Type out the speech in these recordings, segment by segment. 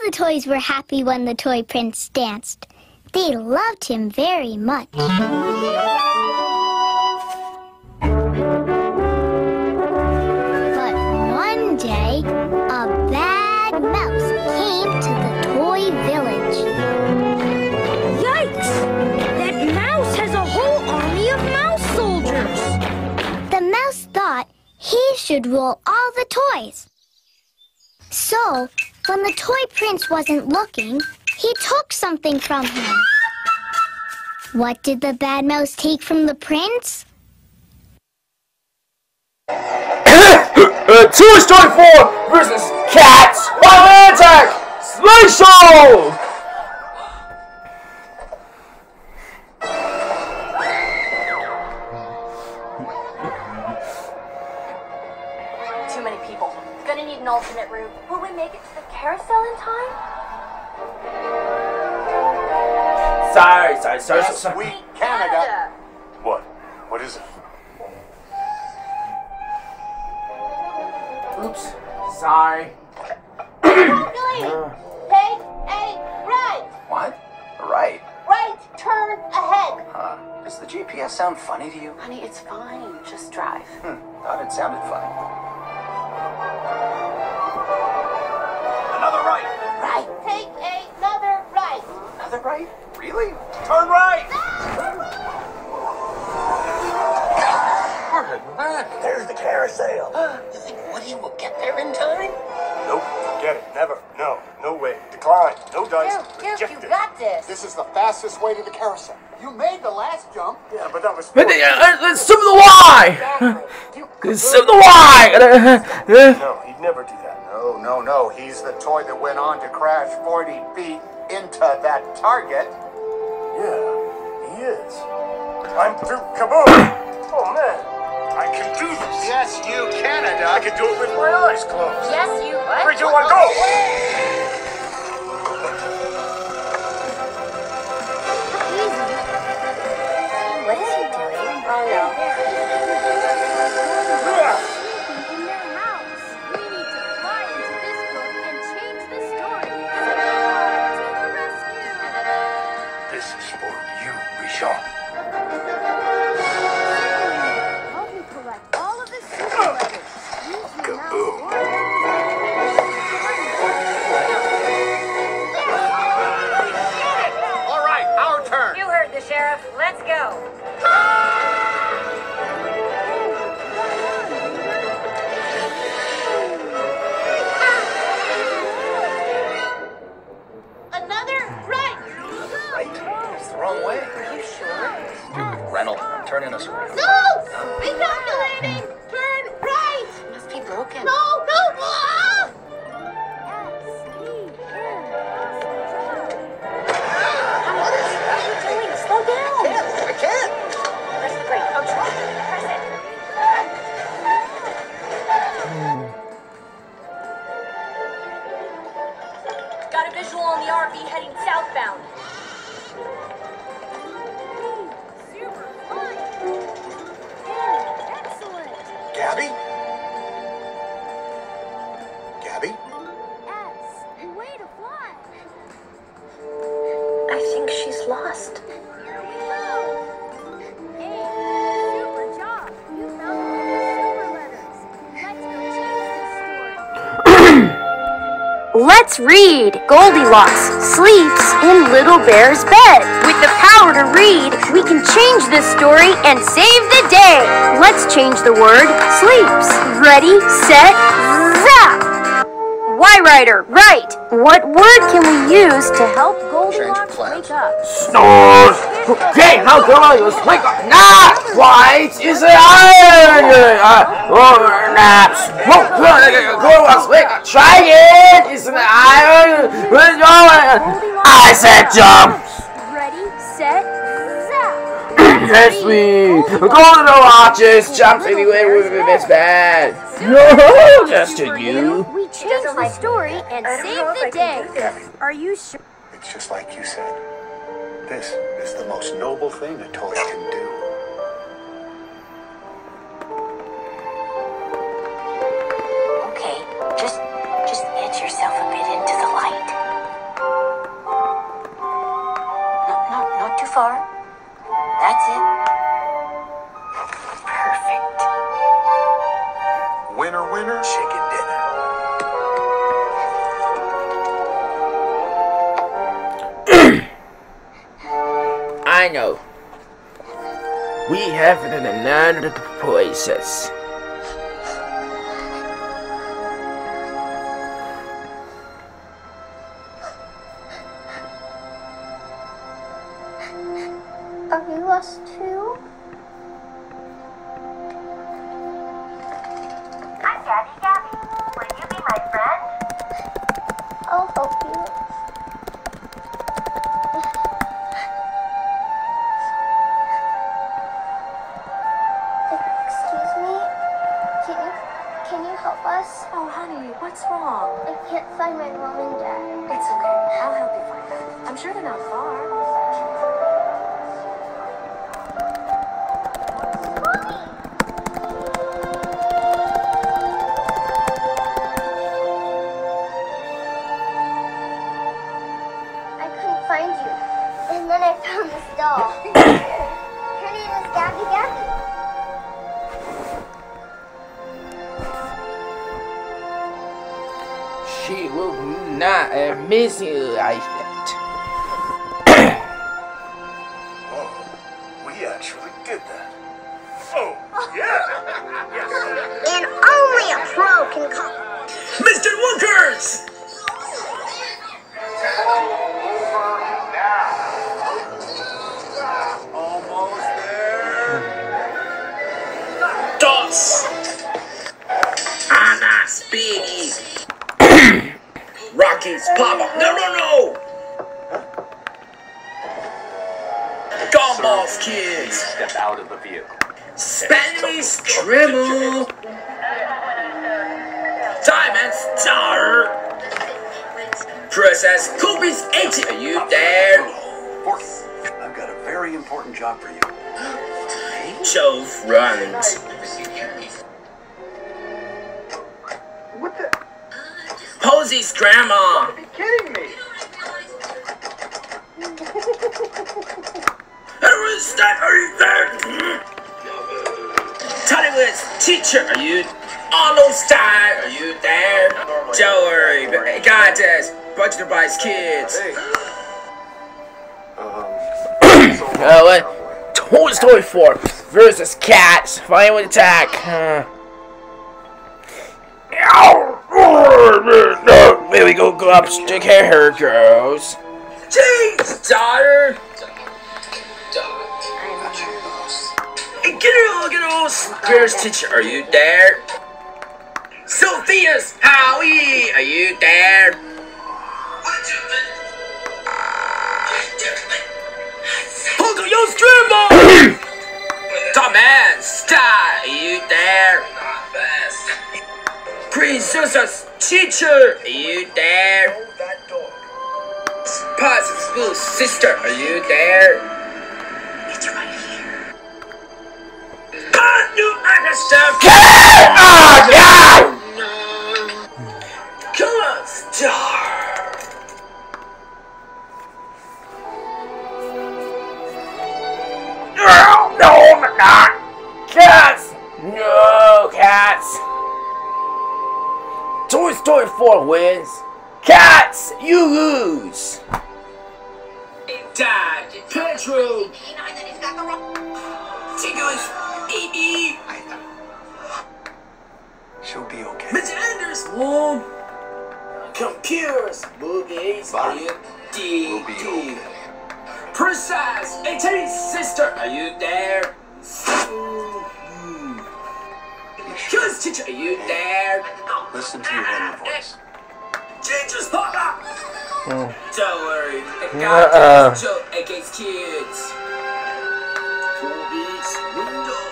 the toys were happy when the toy prince danced. They loved him very much. But one day, a bad mouse came to the toy village. Yikes! That mouse has a whole army of mouse soldiers! The mouse thought he should rule all the toys. So, when the toy prince wasn't looking, he took something from him. What did the bad mouse take from the prince? Toy Story 4 versus Cats Final Attack Slideshow! Too many people. Gonna need an alternate route. Will we make it to the carousel in time? Sorry. Yes, we Canada. What? What is it? Oops. Sorry. Calculating. Take a right. What? Right. Right turn ahead. Does the GPS sound funny to you? Honey, it's fine. Just drive. Thought it sounded funny. Another right. Right. Take another right. Another right? Really? Turn right! There's the carousel. You think Woody will get there in time? Nope, forget it. Never. No way. Decline. No dice. Duke, you Rejected. got this. This is the fastest way to the carousel. You made the last jump. Yeah, but that was... But let's assume the Y! Assume the Y! No, he'd never do that. No. He's the toy that went on to crash 40 feet into that target. Yeah, he is. I'm through. Kaboom! Oh, man. I can do this. Yes, you Canada. I can do it with my eyes closed. Yes, you. What? 3, 2, 1, go! What is he doing? Oh, no. In their house. We need to fly into this book and change the story. To the rescue! This is for you, Richard. Help me collect all of the super letters. Use your Kaboom. All right, our turn. You heard the sheriff. Let's go. Another right. Right? It's the wrong way. Are you sure? Reynolds, I'm turning us around. No! Recalculating! Turn right! Must be broken. No! Ah! What are you doing? Slow down! I can't. Press the brake. Oh, try. Press it. Got a visual on the RV heading southbound. Super fun! Excellent! Gabby? Gabby? S. Way to fly! I think she's lost. Here we go! Hey, super job! You found all the super letters. Let's go change this story. Let's read. Goldilocks sleeps in Little Bear's bed. With the power to read, we can change this story and save the day. Let's change the word sleeps. Ready, set, zap! Y-Rider, right. What word can we use to help Goldilocks wake up? Snores! Okay, how come I was wake up? Not white is an iron! Naps! Goldilocks wake up! Try it! It's an iron! I said jump! Ready, set, zap! Yes, we! Goldilocks just jumps anywhere with his bed! No, just to you! We change the story and save the day. Are you sure? It's just like you said. This is the most noble thing a toy can do. Okay, just edge yourself a bit into the light. I know. We have it in another places. Are you lost too? I'm Gabby Gabby. Will you be my friend? I'll help you. Excuse me? Can you help us? Oh, honey, what's wrong? I can't find my mom and dad. It's okay. I'll help you find them. I'm sure they're not far. I couldn't find you. And then I found this doll. Her name is Gabby Gabby. She will not miss you like that. Whoa, we actually did that. Oh, yeah. Yes. And only a pro can come. Mr. Wookers! Almost there. Dos! Anas, Biggie! Rockies, Papa! No! Gumballs, kids! Step out of the vehicle. Spanish Dribble! Diamond Star! Princess Kobe's 80, are you there? Forky, I've got a very important job for you. Jove runs. What the? Posey's grandma! Are you kidding me? Hollywood's teacher, are you? Arnold Stein, are you there? Joey, got this. Bunch of Vice kids. What? Toy Story 4 versus Cats. Final attack. There we go. Go up. Stick hair, girls. Jeez, daughter. Get her, Spirit's teacher, are you there? Sophia's Howie, are you there? Pocoyo's grandma! Thomas Star, are you there? Princess's teacher, are you there? Puzzle's little sister, are you there? It's right here. New stuff. Oh God! Come on, Star. No, not cats. No cats. Toy Story 4 wins. Cats, you lose. Dad, Petro. Tickles. She'll be okay. Mr. Anders, Mom. Computers, movies, are you We'll be okay. Princess, and Teddy's sister, are you there? Kids teacher, are you there? Listen to your inner voice. Teacher's papa. Don't worry, I got this joke against kids. Movies, window.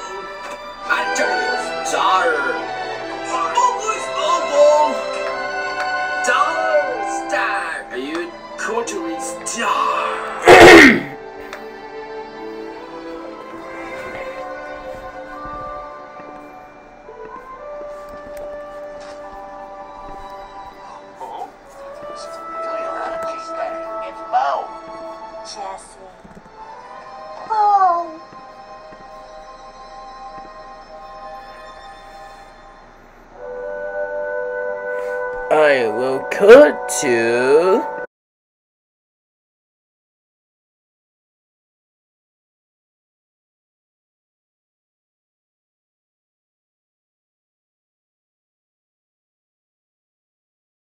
I tell you, daughter. Dollar Star, are you culturally star? It's Bo. Jesse. Oh. I will cut to